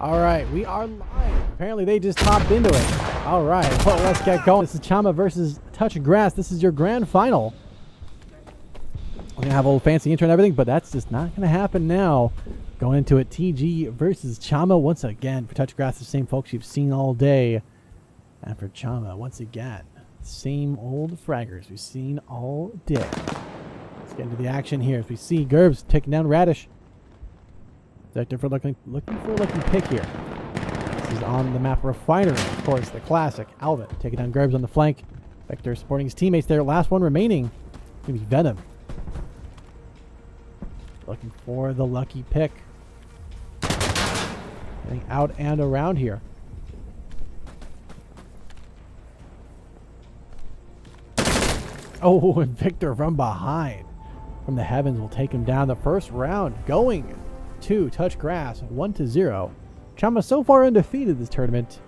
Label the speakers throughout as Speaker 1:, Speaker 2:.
Speaker 1: All right, we are live. Apparently, they just hopped into it. All right, well, let's get going. This is Chama versus Touch Grass. This is your grand final. We're going to have a little fancy intro and everything, but that's just not going to happen now. Going into it, TG versus Chama once again. For Touch Grass, the same folks you've seen all day. And for Chama, once again, same old fraggers we've seen all day. Let's get into the action here as we see Gerbs taking down Radish. Vector for looking for a lucky pick here. This is on the map Refinery, of course, the classic. Alvin taking down Gerbs on the flank. Vector supporting his teammates there. Last one remaining. It's going to be Venom. Looking for the lucky pick. Getting out and around here. Oh, and Victor from behind. From the heavens will take him down. The first round going to Touch Grass, 1-0. Chama so far undefeated this tournament.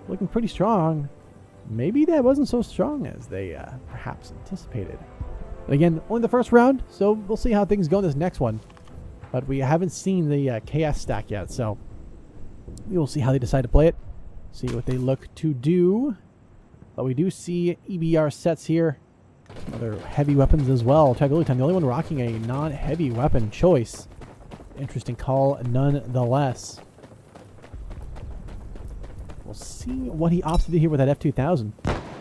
Speaker 1: Looking pretty strong. Maybe that wasn't so strong as they perhaps anticipated. But again, only the first round, so we'll see how things go in this next one. But we haven't seen the KS stack yet, so we will see how they decide to play it. See what they look to do. But we do see EBR sets here. Other heavy weapons as well. Tabulity time, the only one rocking a non-heavy weapon choice. Interesting call nonetheless. We'll see what he opts to do here with that F2000.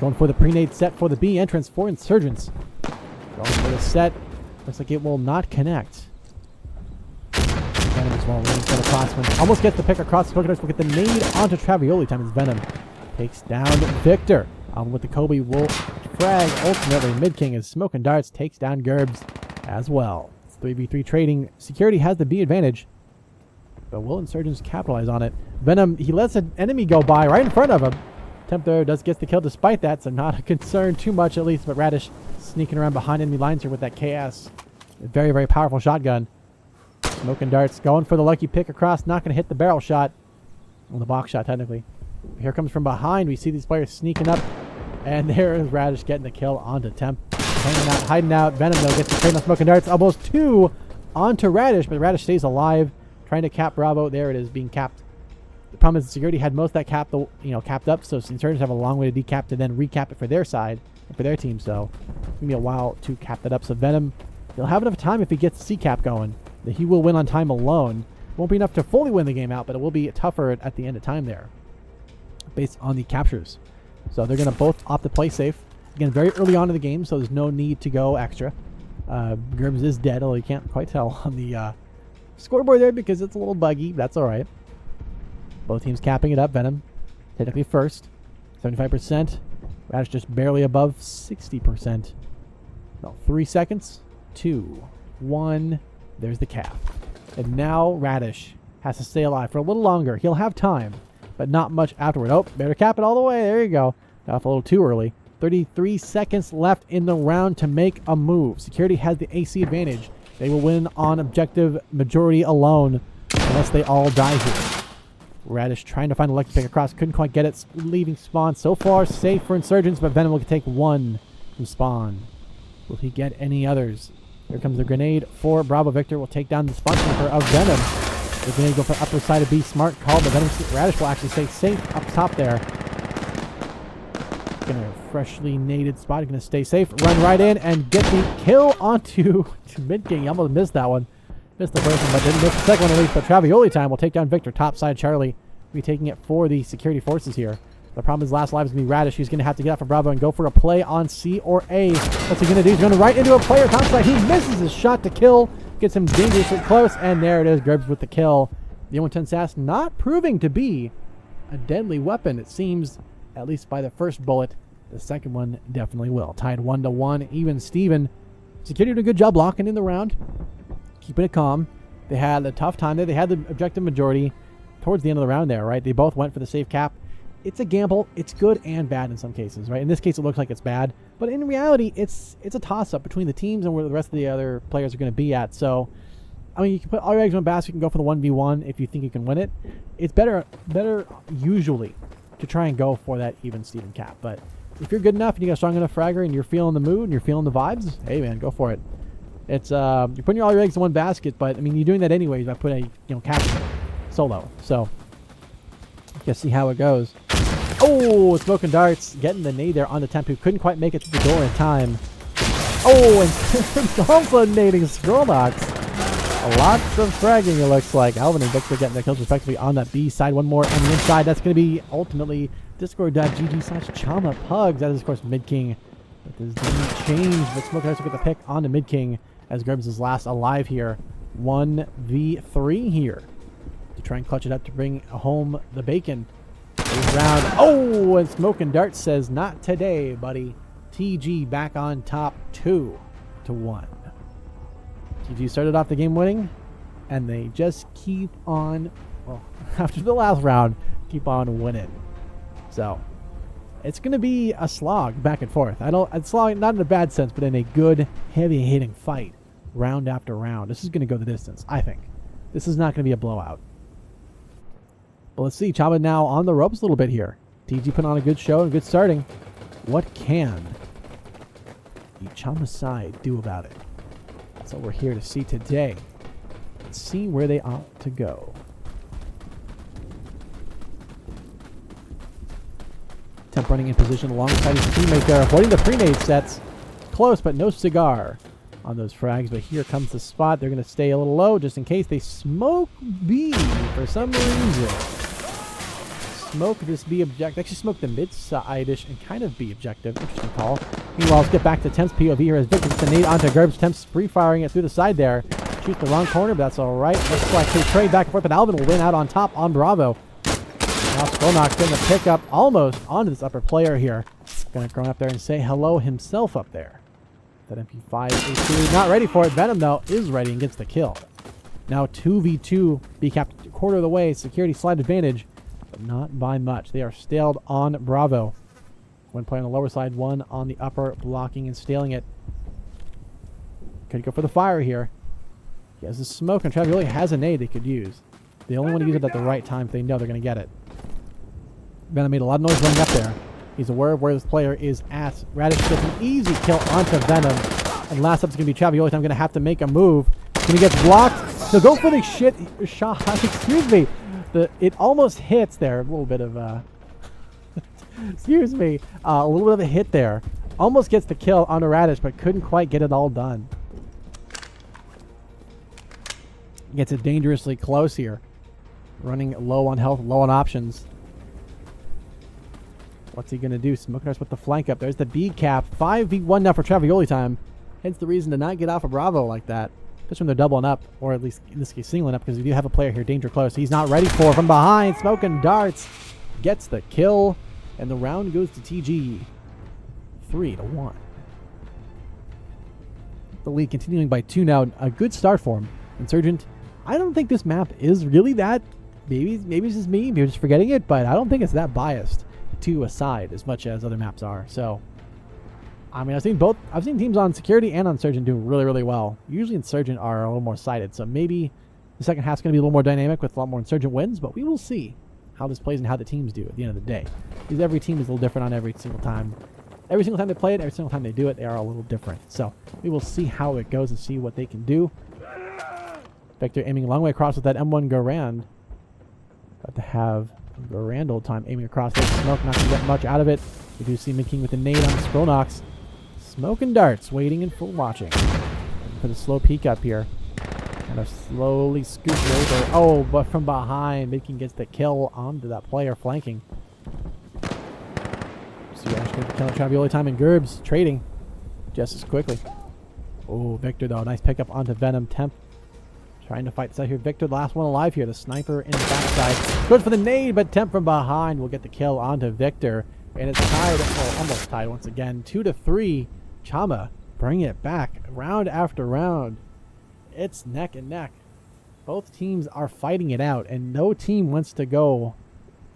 Speaker 1: Going for the pre-nade set for the B entrance for Insurgents. Going for the set. Looks like it will not connect. Venom as well, running for the crossman. Almost gets the pick across. We'll get the nade onto Travioli time as Venom takes down Victor. With the Kobe will frag ultimately. Mid King is Smoking Darts takes down Gerbs as well. 3v3 trading. Security has the B advantage, but will Insurgents capitalize on it? Venom, he lets an enemy go by right in front of him. Tempter does get the kill despite that, so not a concern too much at least, but Radish sneaking around behind enemy lines here with that KS. A very, very powerful shotgun. Smoking Darts going for the lucky pick across, not going to hit the barrel shot. Well, the box shot technically. Here comes from behind. We see these players sneaking up, and there is Radish getting the kill onto Temp. Hanging out, hiding out. Venom, though, gets the trade on Smoking Darts. Almost two onto Radish, but Radish stays alive. Trying to cap Bravo. There it is, being capped. The problem is the security had most of that capped up, so Insurgents have a long way to decap to then recap it for their side, for their team, so it's going to be a while to cap that up. So Venom, he'll have enough time if he gets the C-cap going. That he will win on time alone. Won't be enough to fully win the game out, but it will be tougher at the end of time there, based on the captures. So they're going to both opt to play safe. Again, very early on in the game, so there's no need to go extra. Gerbs is dead, although you can't quite tell on the scoreboard there because it's a little buggy. That's all right. Both teams capping it up. Venom, technically first, 75%. Radish just barely above 60%. No, 3 seconds. 2, 1. There's the cap. And now Radish has to stay alive for a little longer. He'll have time, but not much afterward. Oh, better cap it all the way. There you go. Got off a little too early. 33 seconds left in the round to make a move. Security has the AC advantage. They will win on objective majority alone unless they all die here. Radish trying to find a lucky pick across. Couldn't quite get it. Leaving spawn. So far safe for Insurgents, but Venom will take one from spawn. Will he get any others? Here comes the grenade for Bravo. Victor will take down the spawn sniper of Venom. The grenade go for upper side of B. Smart call, but Venom Radish will actually stay safe up top there. Gonna freshly naded spot. Gonna stay safe. Run right in and get the kill onto Mid King. He almost missed that one. Missed the first one, but didn't miss the second one at least. But Travioli time will take down Victor. Top side Charlie. Be taking it for the security forces here. The problem is last life is going to be Radish. He's going to have to get out for Bravo and go for a play on C or A. What's he going to do? He's going to right into a player top side. He misses his shot to kill. Gets him dangerously close. And there it is. Gerbs with the kill. The 110 SAS not proving to be a deadly weapon, it seems, at least by the first bullet. The second one definitely will. Tied 1-1. Even Steven. Security did a good job locking in the round. Keeping it calm. They had a tough time there. They had the objective majority towards the end of the round there, right? They both went for the safe cap. It's a gamble. It's good and bad in some cases, right? In this case, it looks like it's bad. But in reality, it's a toss-up between the teams and where the rest of the other players are going to be at. So, I mean, you can put all your eggs in one basket and go for the 1v1 if you think you can win it. It's better usually to try and go for that even Steven cap. But if you're good enough and you got a strong enough fragger and you're feeling the mood and you're feeling the vibes, hey, man, go for it. It's you're putting all your eggs in one basket, but I mean, you're doing that anyways by putting a cap solo. So Gonna see how it goes. Oh, Smoking Darts getting the nade there on the temp, who couldn't quite make it to the door in time. Oh, and also nading Scrollnox. Lots of fragging, it looks like. Alvin and Victor getting their kills respectively on that B side. One more on the inside. That's going to be ultimately discord.gg/Chama Pugs. That is, of course, Mid King. But this didn't change, but Smoking Darts will get the pick on the Mid King as Gerbs is last alive here. 1v3 here to try and clutch it up to bring home the bacon. This round. Oh, and Smoking Darts says, not today, buddy. TG back on top 2-1. TG started off the game winning, and they just keep on, well, after the last round, keep on winning. So, it's going to be a slog back and forth. A slog, not in a bad sense, but in a good, heavy-hitting fight, round after round. This is going to go the distance, I think. This is not going to be a blowout. But let's see, Chama now on the ropes a little bit here. TG put on a good show and good starting. What can the Chama side do about it? That's what we're here to see today. Let's see where they ought to go. Temp running in position alongside his teammate there, avoiding the pre-nade sets. Close, but no cigar on those frags. But here comes the spot. They're going to stay a little low just in case they smoke B for some reason. Smoke this B objective. Actually smoke the mid-side-ish and kind of B objective. Interesting call. Meanwhile, let's get back to Temp's POV here as Victor gets the nade onto Gerbs. Temp's free-firing it through the side there. Shoots the wrong corner, but that's all right. Looks like they trade back and forth, but Alvin will win out on top on Bravo. Now Skullnox getting the pick up almost onto this upper player here. Gonna go up there and say hello himself up there. That MP5 is not ready for it. Venom, though, is ready and gets the kill. Now 2v2, B capped a quarter of the way. Security slide advantage, but not by much. They are staled on Bravo. One player on the lower side, one on the upper, blocking and staling it. Could go for the fire here. He has the smoke, and Travioli has a nade they could use. They only want to use it at the right time if they know they're going to get it. Venom made a lot of noise running up there. He's aware of where this player is at. Radish gets an easy kill onto Venom. And last up is going to be Travioli. I'm going to have to make a move. When he gets blocked, he'll go for the shit shot. Excuse me. It almost hits there. A little bit of excuse me. A little bit of a hit there. Almost gets the kill on a Radish, but couldn't quite get it all done. Gets it dangerously close here. Running low on health, low on options. What's he going to do? Smoking Darts with the flank up. There's the B cap. 5v1 now for Travioli time. Hence the reason to not get off of Bravo like that. Just when they're doubling up, or at least in this case singling up, because we do have a player here danger close. He's not ready for from behind. Smoking Darts gets the kill, and the round goes to TG. 3-1. The lead continuing by 2 now. A good start for him. Insurgent, I don't think this map is really that. Maybe it's just me. Maybe I'm just forgetting it, but I don't think it's that biased to a side as much as other maps are. So, I mean, I've seen teams on Security and on Insurgent do really, really well. Usually Insurgent are a little more sided, so maybe the second half's going to be a little more dynamic with a lot more Insurgent wins, but we will see how this plays and how the teams do at the end of the day. Because every team is a little different on every single time. Every single time they play it, every single time they do it, they are a little different. So, we will see how it goes and see what they can do. Victor aiming a long way across with that M1 Garand. About to have Garand old time aiming across there. Smoke not going to get much out of it. We do see Mid King with the nade on Scrollnox. Smoking Darts waiting and full watching. Put a slow peek up here. Kind of slowly scoop over. Oh, but from behind, Mid King gets the kill onto that player flanking. So Ash gets the kill on Travioli time and Gerbs trading just as quickly. Oh, Victor though, nice pickup onto Venom. Temp trying to fight this out here. Victor, the last one alive here. The sniper in the backside. Goes for the nade, but Temp from behind will get the kill onto Victor. And it's tied, well, almost tied once again. 2-3. Chama bring it back round after round. It's neck and neck. Both teams are fighting it out, and no team wants to go,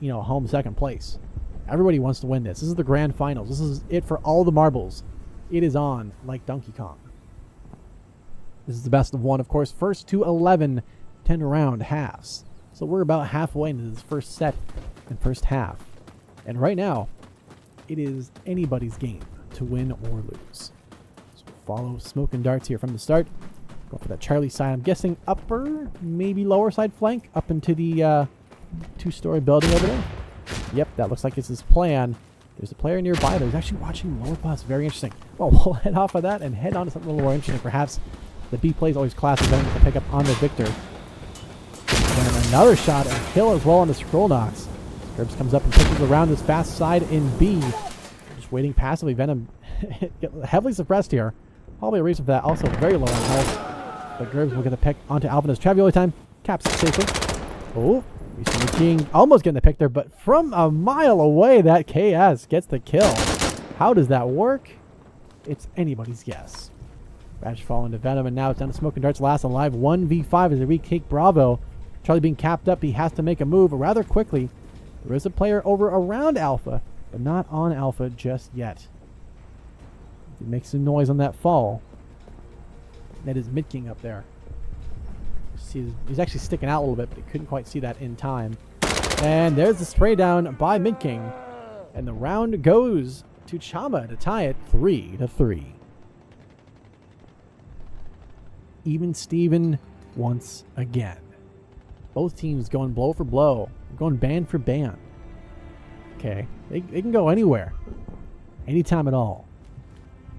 Speaker 1: home second place. Everybody wants to win this. This is the grand finals. This is it for all the marbles. It is on like Donkey Kong. This is the best of one, of course. First to 11 10-round halves. So we're about halfway into this first set and first half. And right now, it is anybody's game to win or lose. So follow Smoking Darts here from the start. Go for that Charlie side. I'm guessing upper, maybe lower side flank up into the 2-story building over there. Yep, that looks like it's his plan. There's a player nearby that is actually watching lower bus. Very interesting. Well, we'll head off of that and head on to something a little more interesting. Perhaps the B play is always classic. Then to pick up on the Victor. And another shot and kill as well on the scroll knocks. Gerbs comes up and pushes around this fast side in B. Just waiting passively. Venom heavily suppressed here. Probably a reason for that. Also very low on health. But Gerbs will get the pick onto Alvin as Travioli time. Caps it safely. Oh, we see the King almost getting the pick there, but from a mile away, that KS gets the kill. How does that work? It's anybody's guess. Radish falling to Venom, and now it's down to Smoking Darts last alive. 1v5 as they retake Bravo. Charlie being capped up. He has to make a move rather quickly. There is a player over around Alpha, but not on Alpha just yet. He makes some noise on that fall. That is Mid King up there. See, he's actually sticking out a little bit, but he couldn't quite see that in time. And there's the spray down by Mid King. And the round goes to Chama to tie it 3-3. Even Steven once again. Both teams going blow for blow. Going band for band. Okay. They can go anywhere. Anytime at all.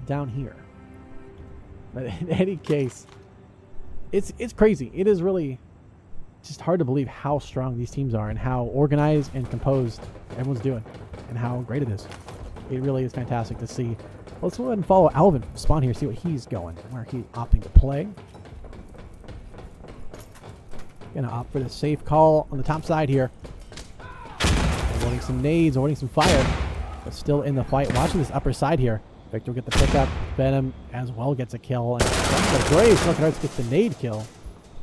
Speaker 1: Down here. But in any case, it's crazy. It is really just hard to believe how strong these teams are and how organized and composed everyone's doing and how great it is. It really is fantastic to see. Let's go ahead and follow Alvin from spawn here, see what he's going, where he's opting to play. Gonna opt for the safe call on the top side here. Avoiding some nades, avoiding some fire, but still in the fight. Watching this upper side here. Victor will get the pickup. Venom as well gets a kill. And the Graves, Smoking Darts gets the nade kill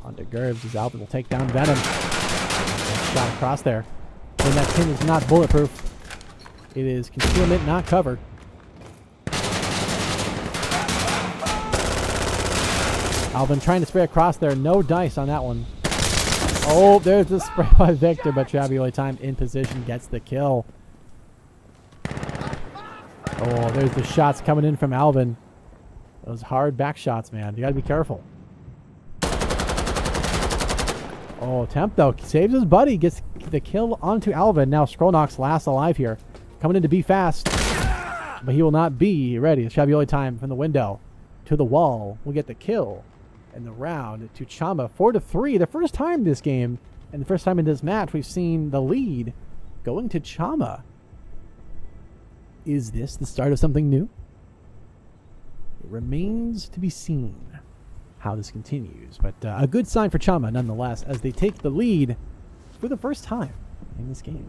Speaker 1: onto Gerbs as Alvin will take down Venom. Shot across there. And that pin is not bulletproof. It is concealment, not cover. Alvin trying to spray across there. No dice on that one. Oh, there's the spray by Victor, but Travioli time in position gets the kill. Oh, there's the shots coming in from Alvin. Those hard back shots, man. You gotta be careful. Oh, Temp, though, saves his buddy. Gets the kill onto Alvin. Now Scrollnox last alive here. Coming in to be fast. But he will not be ready. It's Travioli time from the window to the wall. We'll get the kill. And the round to Chama. 4-3. The first time this game and the first time in this match we've seen the lead going to Chama. Is this the start of something new? It remains to be seen how this continues. But a good sign for Chama nonetheless as they take the lead for the first time in this game.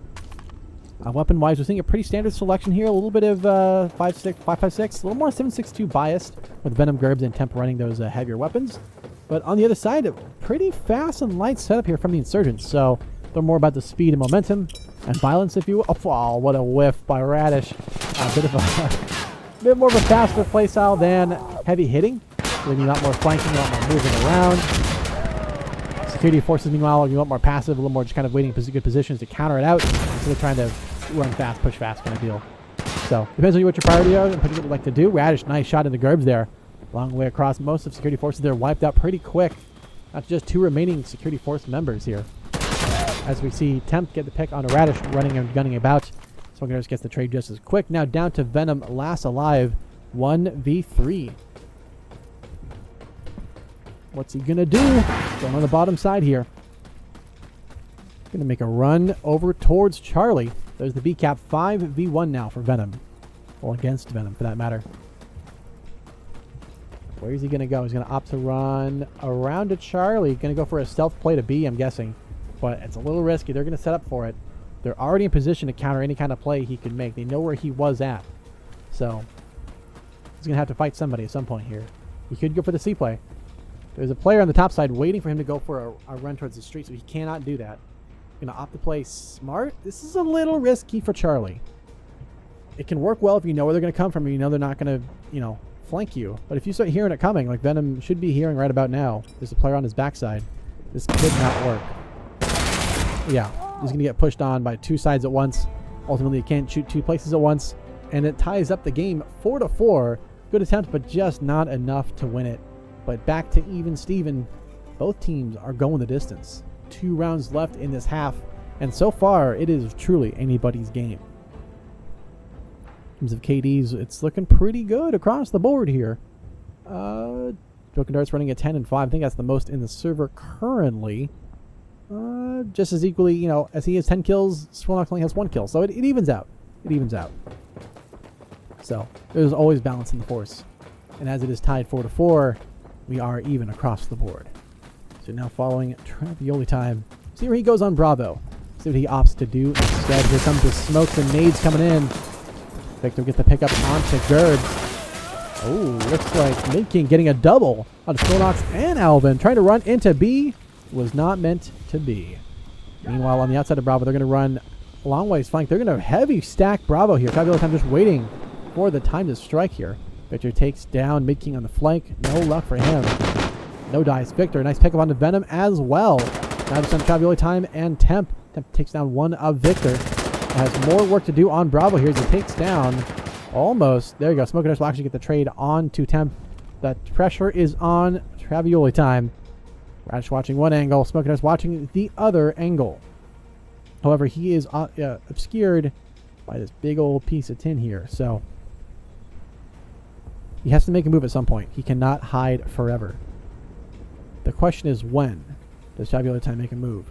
Speaker 1: Weapon-wise, we're seeing a pretty standard selection here. A little bit of 5.56, a little more 7.62 biased with Venom, Gerbs, and Temp running those heavier weapons. But on the other side, a pretty fast and light setup here from the Insurgents. So they're more about the speed and momentum and violence, if you will. Oh, what a whiff by Radish. A bit of a bit more of a faster playstyle than heavy hitting. Then you want more flanking, you want more moving around. Security forces, meanwhile, you want more passive, a little more just kind of waiting in good positions to counter it out instead of trying to run fast, push fast kind of deal. So, depends on you what your priority are and what you like to do. Radish, nice shot in the Gerbs there. Long way across. Most of security forces there wiped out pretty quick. That's just two remaining security force members here. As we see Temp get the pick on a Radish running and gunning about. Smoking Darts gets the trade just as quick. Now down to Venom, last alive. 1v3. What's he gonna do? Going on the bottom side here. Gonna make a run over towards Charlie. There's the B cap. 5v1 now for Venom. Well, against Venom for that matter. Where is he gonna go? He's gonna opt to run around to Charlie. Gonna go for a stealth play to B, I'm guessing. But it's a little risky. They're gonna set up for it. They're already in position to counter any kind of play he could make. They know where he was at. So he's gonna have to fight somebody at some point here. He could go for the C play. There's a player on the top side waiting for him to go for a run towards the street, so he cannot do that. Gonna opt to play smart. This is a little risky for Charlie. It can work well if you know where they're gonna come from and you know they're not gonna, flank you. But if you start hearing it coming, like Venom should be hearing right about now, there's a player on his backside. This could not work. Yeah, he's gonna get pushed on by two sides at once. Ultimately, he can't shoot two places at once, and it ties up the game 4-4. Good attempt, but just not enough to win it. But back to even Steven. Both teams are going the distance. 2 rounds left in this half. And so far, it is truly anybody's game. In terms of KDs, it's looking pretty good across the board here. Broken Dart's running at 10 and 5. I think that's the most in the server currently. Just as equally, you know, as he has 10 kills, Swirlnox only has 1 kill. So it evens out. It evens out. So there's always balance in the force. And as it is tied 4-4, we are even across the board. So now following Travioli time. See where he goes on Bravo. See what he opts to do instead. Here comes the smokes and nades coming in. Victor gets the pickup onto Gerb. Oh, looks like Mid-King getting a double on Swirlnox and Alvin. Trying to run into B. Was not meant to be. Meanwhile, on the outside of Bravo, they're going to run a long ways flank. They're going to heavy stack Bravo here. Travioli time just waiting for the time to strike here. Victor takes down Mid-King on the flank. No luck for him. No dice. Victor, nice pickup onto Venom as well. Now just on Travioli time and Temp. Temp takes down one of Victor. Has more work to do on Bravo here as he takes down almost. There you go. Smoke and Darts will actually get the trade on to Temp. The pressure is on Travioli time. Radish watching one angle. Smoke and Darts watching the other angle. However, he is obscured by this big old piece of tin here. So he has to make a move at some point. He cannot hide forever. The question is, when does Travioli time make a move?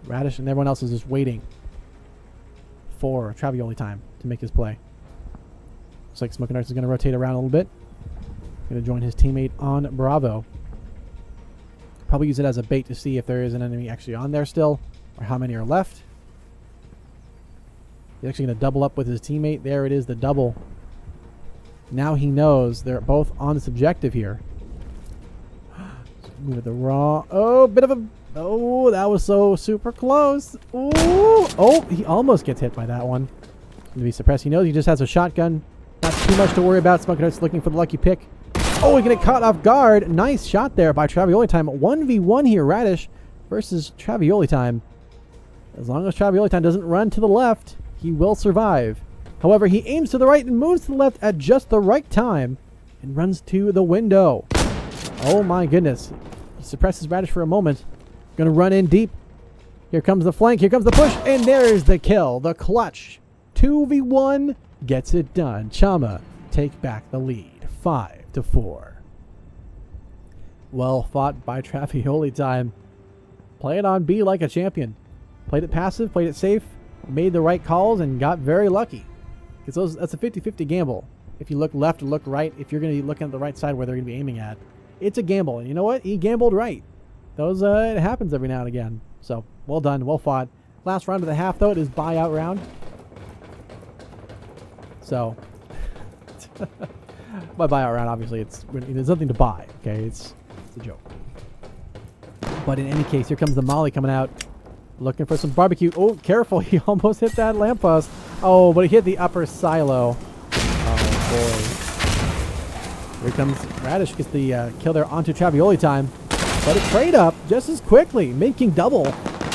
Speaker 1: Radish and everyone else is just waiting for Travioli time to make his play. Looks like Smoke and Darts is going to rotate around a little bit. Going to join his teammate on Bravo. Probably use it as a bait to see if there is an enemy actually on there still, or how many are left. He's actually going to double up with his teammate. There it is, the double. Now he knows they're both on this objective here. Move the raw. Oh, bit of a... Oh, that was so super close. Ooh. Oh, he almost gets hit by that one. Going to be suppressed. He knows he just has a shotgun. Not too much to worry about. Smoke and Darts looking for the lucky pick. Oh, he's going to get caught off guard. Nice shot there by Travioli time. 1v1 here, Radish versus Travioli time. As long as Travioli time doesn't run to the left, he will survive. However, he aims to the right and moves to the left at just the right time and runs to the window. Oh my goodness. He suppresses Radish for a moment. Going to run in deep. Here comes the flank. Here comes the push. And there's the kill. The clutch. 2v1 gets it done. Chama take back the lead. 5-4. Well fought by Travioli time. Play it on B like a champion. Played it passive, played it safe, made the right calls, and got very lucky. Because that's a 50-50 gamble. If you look left or look right, if you're going to be looking at the right side where they're going to be aiming at, it's a gamble. And you know what? He gambled right. It happens every now and again. So, well done, well fought. Last round of the half, though, it is buyout round. So, by buyout round, obviously, there's nothing to buy, okay? It's a joke. But in any case, here comes the Molly coming out, looking for some barbecue. Oh, careful, he almost hit that lamppost. Oh, but he hit the upper silo. Oh, boy. Here comes Radish, gets the kill there onto Travioli time. But a trade up just as quickly, making double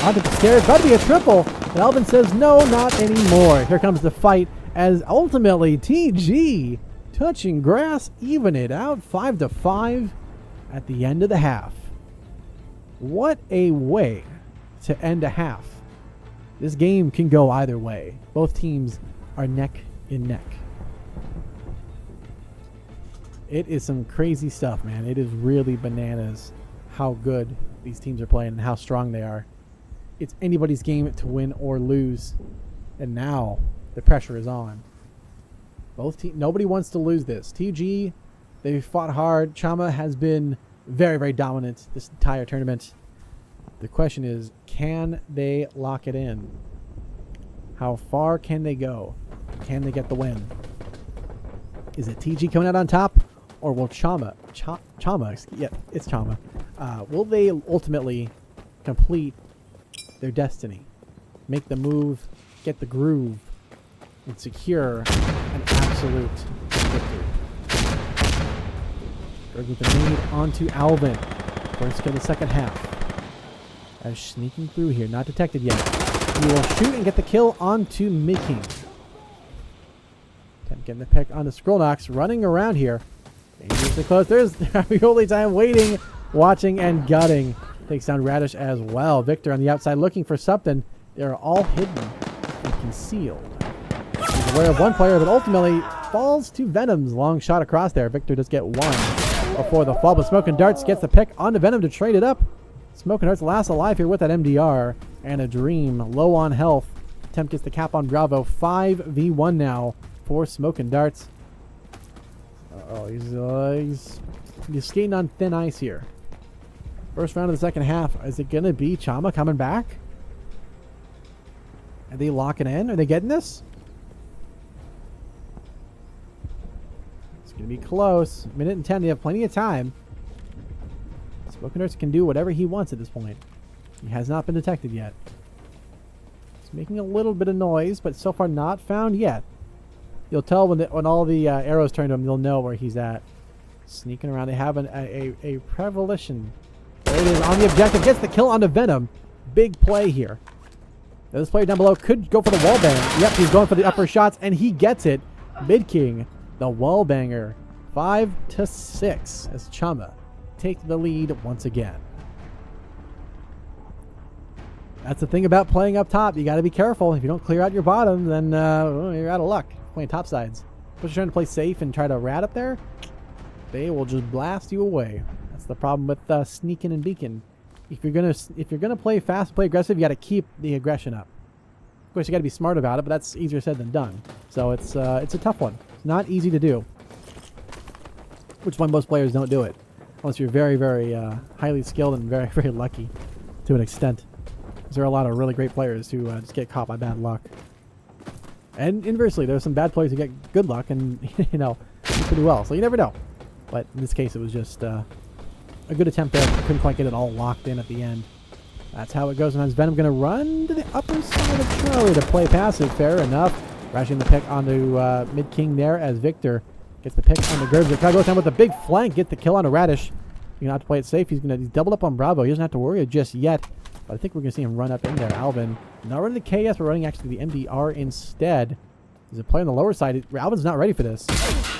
Speaker 1: onto the stairs. About to be a triple. And Alvin says, no, not anymore. Here comes the fight as ultimately TG touching grass, even it out 5-5 at the end of the half. What a way to end a half. This game can go either way. Both teams are neck and neck. It is some crazy stuff, man. It is really bananas how good these teams are playing and how strong they are. It's anybody's game to win or lose. And now the pressure is on. Nobody wants to lose this. TG, they fought hard. Chama has been very, very dominant this entire tournament. The question is, can they lock it in? How far can they go? Can they get the win? Is it TG coming out on top? Or will Chama, yeah, it's Chama. Will they ultimately complete their destiny? Make the move, get the groove, and secure an absolute victory. Berg with the nade onto Alvin. First kill the second half. As sneaking through here, not detected yet. He will shoot and get the kill onto Mid-King. Getting the pick onto Scrollnox, running around here. Dangerously close. There's Travioli time waiting, watching, and gutting. Takes down Radish as well. Victor on the outside looking for something. They're all hidden and concealed. He's aware of one player, but ultimately falls to Venom's long shot across there. Victor does get one before the fall, but Smoking Darts gets the pick onto Venom to trade it up. Smoking Darts last alive here with that MDR and a Dream low on health. Temp gets the cap on Bravo. 5v1 now for Smoking Darts. He's skating on thin ice here. First round of the second half. Is it going to be Chama coming back? Are they locking in? Are they getting this? It's going to be close. Minute and 10. They have plenty of time. Smoking Darts can do whatever he wants at this point. He has not been detected yet. He's making a little bit of noise, but so far not found yet. You'll tell when all the arrows turn to him, you'll know where he's at. Sneaking around. They have a prevolition. There it is on the objective. Gets the kill onto Venom. Big play here. Now this player down below could go for the wall bang. Yep, he's going for the upper shots, and he gets it. Mid King, the wall banger. 5-6 as Chama take the lead once again. That's the thing about playing up top. You got to be careful. If you don't clear out your bottom, then you're out of luck playing top sides. But you're trying to play safe and try to rat up there, they will just blast you away. That's the problem with sneaking and beacon. If you're gonna play fast, play aggressive, you got to keep the aggression up. Of course, you got to be smart about it, but that's easier said than done. So it's a tough one. It's not easy to do, which is why most players don't do it, unless you're very, very highly skilled and very, very lucky to an extent. There are a lot of really great players who just get caught by bad luck. And inversely, there are some bad players who get good luck and, do pretty well. So you never know. But in this case, it was just a good attempt there. Couldn't quite get it all locked in at the end. That's how it goes. And as Venom going to run to the upper side of Charlie to play passive. Fair enough. Rashing the pick onto Mid King there as Victor gets the pick on the Gerbs. Kind of goes down with a big flank. Get the kill on a Radish. You're going to have to play it safe. He's doubled up on Bravo. He doesn't have to worry just yet. But I think we're going to see him run up in there. Alvin not running the KS, but running actually the MDR instead. There's a player on the lower side. Alvin's not ready for this.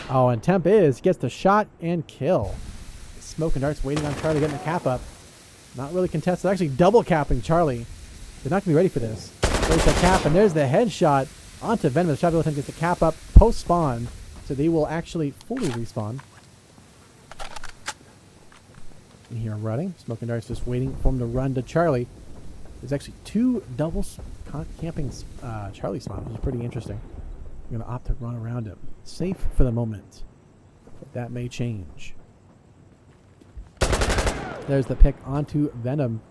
Speaker 1: Oh, and Temp gets the shot and kill. Smoking Darts waiting on Charlie getting the cap up. Not really contested. Actually double capping Charlie. They're not going to be ready for this. There's the cap, and there's the headshot onto Venom. The shot attempt gets the cap up post-spawn. So they will actually fully respawn. And here running. Smoking Darts just waiting for him to run to Charlie. There's actually two double camping Charlie spawns, which is pretty interesting. I'm going to opt to run around him. Safe for the moment. But that may change. There's the pick onto Venom.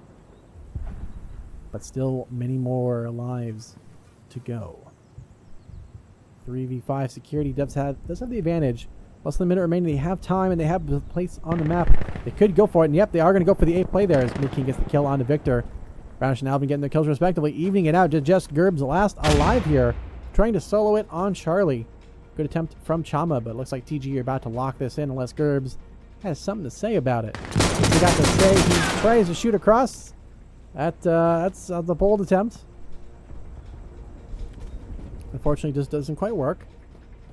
Speaker 1: But still many more lives to go. 3v5 security does have the advantage. Less than a minute remaining. They have time and they have the place on the map. They could go for it. And yep, they are going to go for the 8th play there as Mid King gets the kill onto Victor. Radish and Alvin getting their kills respectively. Evening it out to just Gerbs last alive here. Trying to solo it on Charlie. Good attempt from Chama, but it looks like TG are about to lock this in unless Gerbs has something to say about it. He got to say he tries to shoot across. That's the bold attempt. Unfortunately, just doesn't quite work.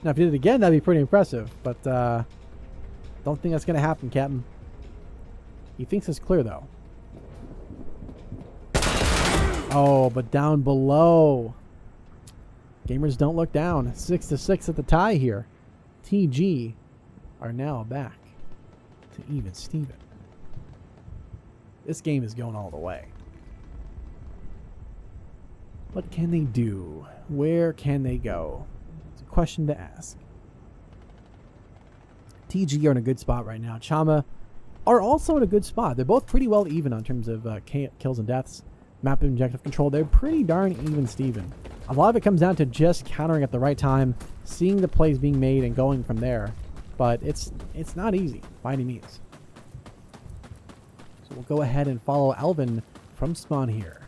Speaker 1: Now, if he did it again, that'd be pretty impressive. But don't think that's going to happen, Captain. He thinks it's clear, though. Oh, but down below. Gamers don't look down. 6-6 at the tie here. TG are now back to even Steven. This game is going all the way. What can they do? Where can they go? It's a question to ask. TG are in a good spot right now. Chama are also in a good spot. They're both pretty well even on terms of kills and deaths. Map and objective control. They're pretty darn even, Steven. A lot of it comes down to just countering at the right time, seeing the plays being made and going from there. But it's not easy by any means. So we'll go ahead and follow Alvin from spawn here.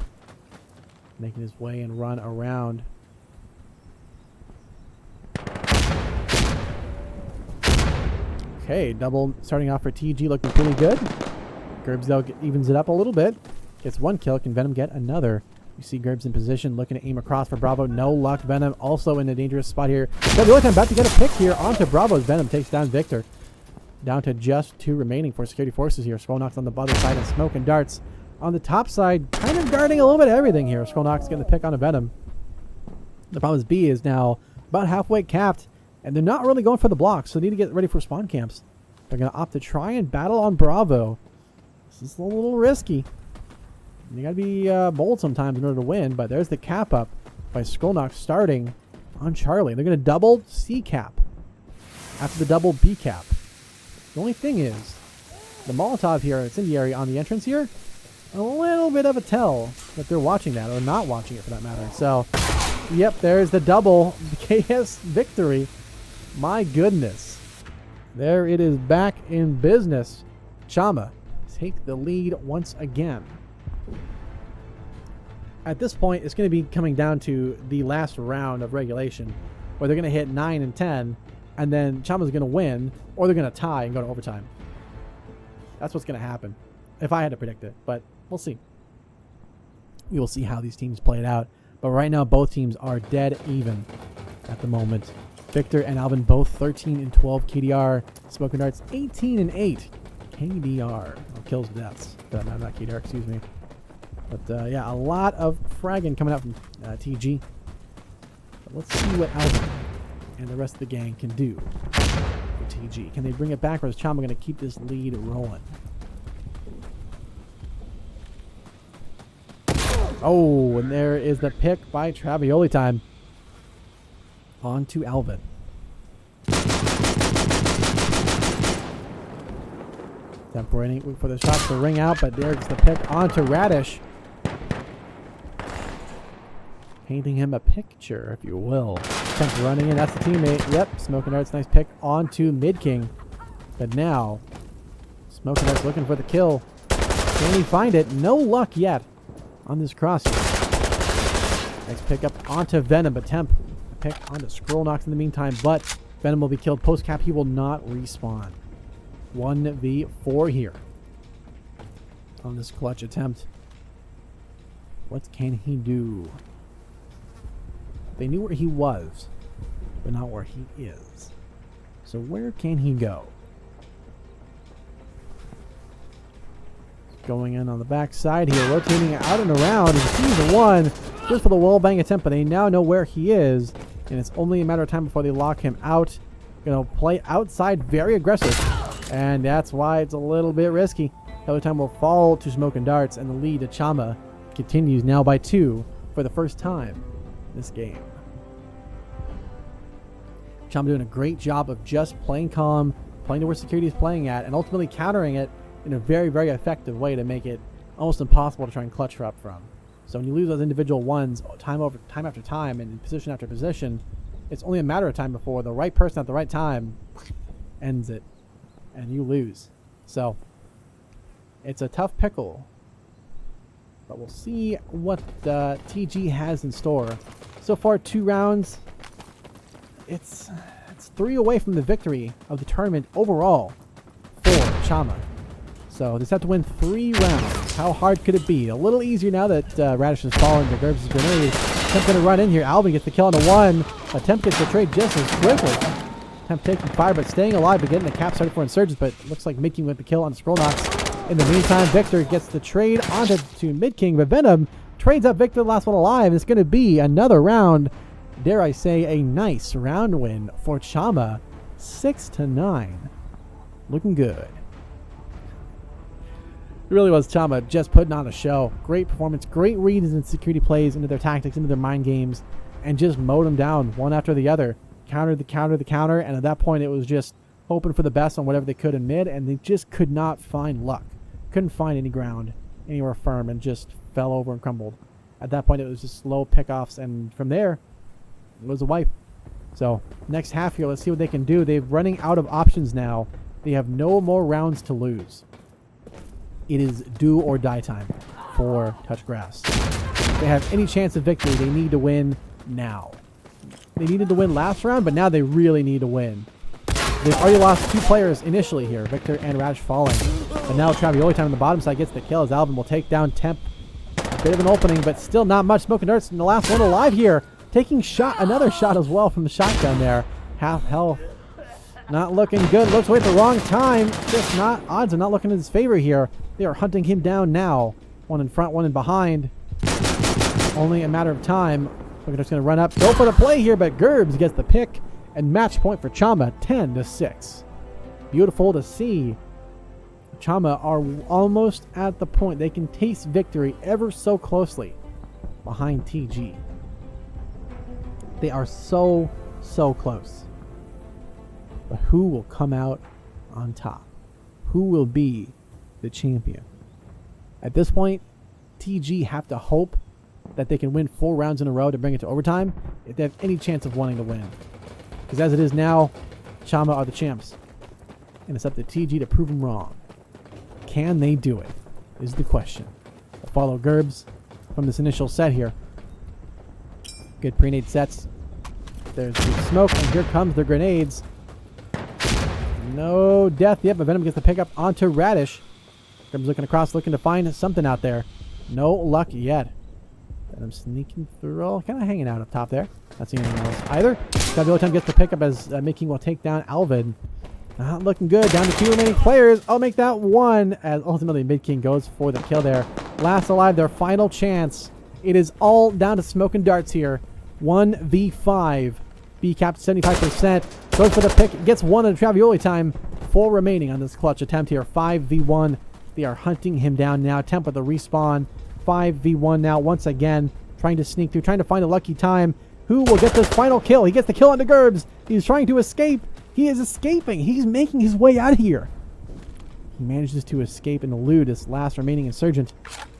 Speaker 1: Making his way and run around. Okay, double starting off for TG looking pretty good. Gerbs though evens it up a little bit. Gets one kill. Can Venom get another? You see Gerbs in position, looking to aim across for Bravo. No luck. Venom also in a dangerous spot here. So the only time about to get a pick here onto Bravo's Venom takes down Victor. Down to just 2 remaining for security forces here. Scroll knocks on the other side and Smoking Darts on the top side, kind of guarding a little bit of everything here. Skolnox getting the pick on a Venom. The problem is B is now about halfway capped, and they're not really going for the blocks, so they need to get ready for spawn camps. They're going to opt to try and battle on Bravo. This is a little risky. You got to be bold sometimes in order to win, but there's the cap up by Skolnox starting on Charlie. They're going to double C cap after the double B cap. The only thing is, the Molotov here, incendiary on the entrance here, a little bit of a tell that they're watching that, or not watching it for that matter. So, yep, there's the double KS victory. My goodness. There it is, back in business. Chama take the lead once again. At this point, it's going to be coming down to the last round of regulation, where they're going to hit 9 and 10, and then Chama's going to win, or they're going to tie and go to overtime. That's what's going to happen, if I had to predict it, but we'll see. We will see how these teams play it out. But right now, both teams are dead even at the moment. Victor and Alvin both 13 and 12 KDR. Smoking Darts 18 and 8 KDR. Or kills deaths. Not KDR, excuse me. But yeah, a lot of fragging coming out from TG. But let's see what Alvin and the rest of the gang can do for TG. Can they bring it back, or is Chama going to keep this lead rolling? Oh, and there is the pick by Travioli time. On to Alvin. Temperating for the shots to ring out, but there's the pick onto Radish. Painting him a picture, if you will. Temp running in, that's the teammate. Yep, Smoking Darts, nice pick onto Mid King. But now, Smoking Darts looking for the kill. Can he find it? No luck yet on this cross. Nice pick up onto Venom, but Temp pick onto Skolnox in the meantime, but Venom will be killed. Post cap, he will not respawn. 1v4 here on this clutch attempt. What can he do? They knew where he was, but not where he is. So where can he go? Going in on the back side here, rotating out and around, and sees one just for the wall bang attempt, but they now know where he is, and it's only a matter of time before they lock him out. Gonna play outside, very aggressive, and that's why it's a little bit risky. The other time will fall to Smoking Darts, and the lead to Chama continues now by 2 for the first time this game. Chama doing a great job of just playing calm, playing to where security is playing at, and ultimately countering it in a very, very effective way to make it almost impossible to try and clutch her up from. So when you lose those individual ones time after time and position after position, it's only a matter of time before the right person at the right time ends it and you lose. So it's a tough pickle, but we'll see what TG has in store. So far, 2 rounds. It's 3 away from the victory of the tournament overall for Chama. So they just have to win 3 rounds. How hard could it be? A little easier now that Radish has fallen to Gerbs' grenade. Temp going to run in here. Alvin gets the kill on the 1. Temp gets the trade just as quickly. Temp taking fire, but staying alive, but getting the cap started for Insurgents, but looks like Mid King with the kill on Skolnox. In the meantime, Victor gets the trade onto Mid King, but Venom trades up Victor, the last one alive. It's going to be another round. Dare I say, a nice round win for Chama. 6-9. Looking good. It really was Chama just putting on a show. Great performance, great reads and security plays into their tactics, into their mind games, and just mowed them down one after the other. Countered the counter, and at that point it was just hoping for the best on whatever they could in mid, and they just could not find luck. Couldn't find any ground anywhere firm, and just fell over and crumbled. At that point it was just slow pickoffs, and from there it was a wipe. So next half here, let's see what they can do. They're running out of options now. They have no more rounds to lose. It is do or die time for Touch Grass. If they have any chance of victory, they need to win now. They needed to win last round, but now they really need to win. They've already lost 2 players initially here, Victor and Radish falling. But now Travioli time on the bottom side gets the kill as Alvin will take down Temp. A bit of an opening, but still not much. Smoking Darts in the last one alive here. Taking another shot as well from the shotgun there. Half health. Not looking good. Looks away at the wrong time. Just not, odds are not looking in his favor here. They are hunting him down now. One in front, one in behind. Only a matter of time. Pokedart's going to run up. Go for the play here, but Gerbs gets the pick. And match point for Chama, 10-6. Beautiful to see. Chama are almost at the point they can taste victory ever so closely behind TG. They are so close. But who will come out on top? Who will be the champion? At this point, TG have to hope that they can win 4 rounds in a row to bring it to overtime if they have any chance of wanting to win. Because as it is now, Chama are the champs. And it's up to TG to prove them wrong. Can they do it? Is the question. We'll follow Gerbs from this initial set here. Good pre-nade sets. There's the smoke, and here comes the grenades. No death yet, but Venom gets the pickup onto Radish. Gerbs looking across, looking to find something out there. No luck yet. Venom sneaking through, kind of hanging out up top there. Not seeing anything else either. Time gets the pickup as Mid-King will take down Alvid. Not looking good. Down to 2 remaining players. I'll make that 1 as ultimately Mid-King goes for the kill there. Last alive, their final chance. It is all down to smoke and darts here. 1v5. B capped 75%. Goes for the pick. Gets 1 at Travioli time. 4 remaining on this clutch attempt here. 5v1. They are hunting him down now. Temp with the respawn. 5v1 now once again. Trying to sneak through. Trying to find a lucky time. Who will get this final kill? He gets the kill on the Gerbs. He's trying to escape. He is escaping. He's making his way out of here. He manages to escape and elude this last remaining insurgent.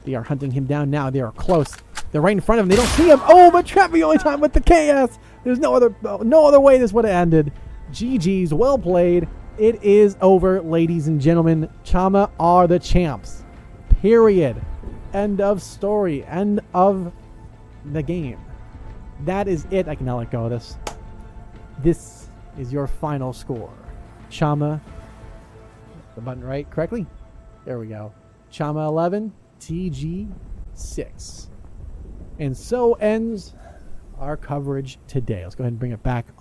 Speaker 1: They are hunting him down now. They are close. They're right in front of him. They don't see him. Oh, but Travioli time with the KS. There's no other way this would have ended. GG's. Well played. It is over, ladies and gentlemen. Chama are the champs. Period. End of story. End of the game. That is it. I can now let go of this. This is your final score. Chama. The button right correctly. There we go. Chama 11, TG 6. And so ends our coverage today. Let's go ahead and bring it back on.